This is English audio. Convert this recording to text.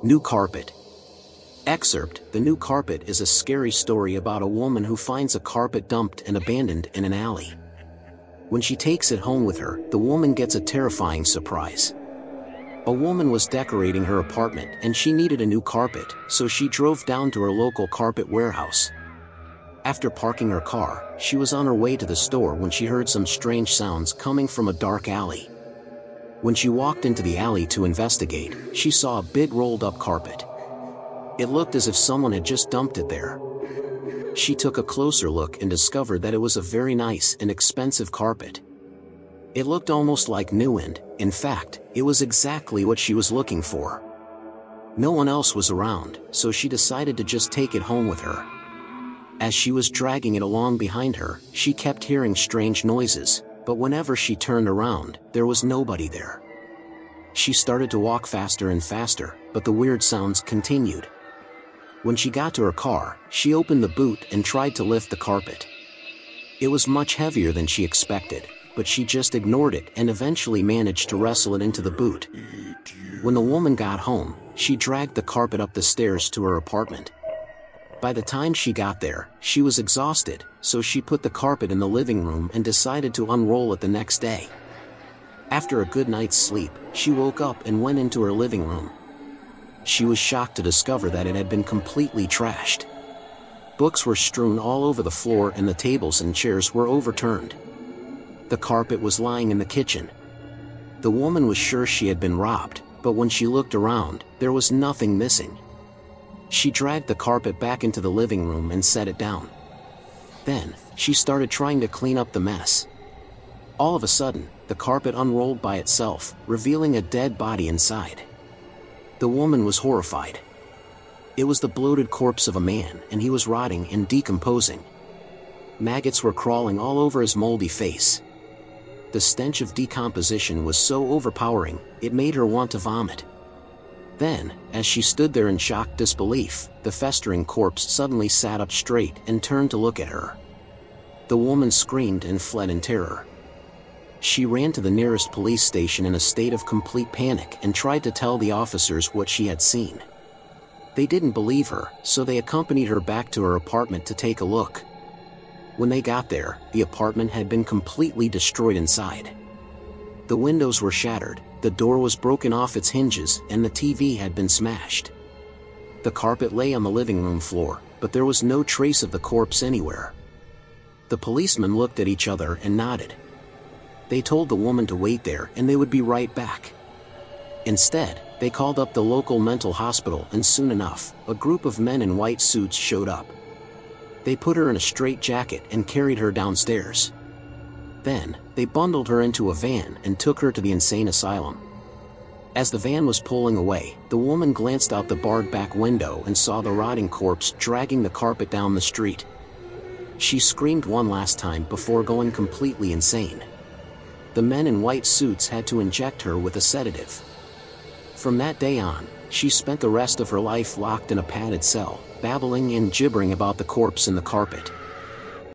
New carpet. Excerpt: The new carpet is a scary story about a woman who finds a carpet dumped and abandoned in an alley. When she takes it home with her, the woman gets a terrifying surprise. A woman was decorating her apartment and she needed a new carpet, so she drove down to her local carpet warehouse. After parking her car, she was on her way to the store when she heard some strange sounds coming from a dark alley. When she walked into the alley to investigate, she saw a big rolled-up carpet. It looked as if someone had just dumped it there. She took a closer look and discovered that it was a very nice and expensive carpet. It looked almost like new and, in fact, it was exactly what she was looking for. No one else was around, so she decided to just take it home with her. As she was dragging it along behind her, she kept hearing strange noises, but whenever she turned around, there was nobody there. She started to walk faster and faster, but the weird sounds continued. When she got to her car, she opened the boot and tried to lift the carpet. It was much heavier than she expected, but she just ignored it and eventually managed to wrestle it into the boot. When the woman got home, she dragged the carpet up the stairs to her apartment. By the time she got there, she was exhausted, so she put the carpet in the living room and decided to unroll it the next day. After a good night's sleep, she woke up and went into her living room. She was shocked to discover that it had been completely trashed. Books were strewn all over the floor and the tables and chairs were overturned. The carpet was lying in the kitchen. The woman was sure she had been robbed, but when she looked around, there was nothing missing. She dragged the carpet back into the living room and set it down. Then, she started trying to clean up the mess. All of a sudden, the carpet unrolled by itself, revealing a dead body inside. The woman was horrified. It was the bloated corpse of a man, and he was rotting and decomposing. Maggots were crawling all over his moldy face. The stench of decomposition was so overpowering, it made her want to vomit. Then, as she stood there in shocked disbelief, the festering corpse suddenly sat up straight and turned to look at her. The woman screamed and fled in terror. She ran to the nearest police station in a state of complete panic and tried to tell the officers what she had seen. They didn't believe her, so they accompanied her back to her apartment to take a look. When they got there, the apartment had been completely destroyed inside. The windows were shattered, the door was broken off its hinges, and the TV had been smashed. The carpet lay on the living room floor, but there was no trace of the corpse anywhere. The policemen looked at each other and nodded. They told the woman to wait there and they would be right back. Instead, they called up the local mental hospital and soon enough, a group of men in white suits showed up. They put her in a straitjacket and carried her downstairs. Then, they bundled her into a van and took her to the insane asylum. As the van was pulling away, the woman glanced out the barred back window and saw the rotting corpse dragging the carpet down the street. She screamed one last time before going completely insane. The men in white suits had to inject her with a sedative. From that day on, she spent the rest of her life locked in a padded cell, babbling and gibbering about the corpse in the carpet.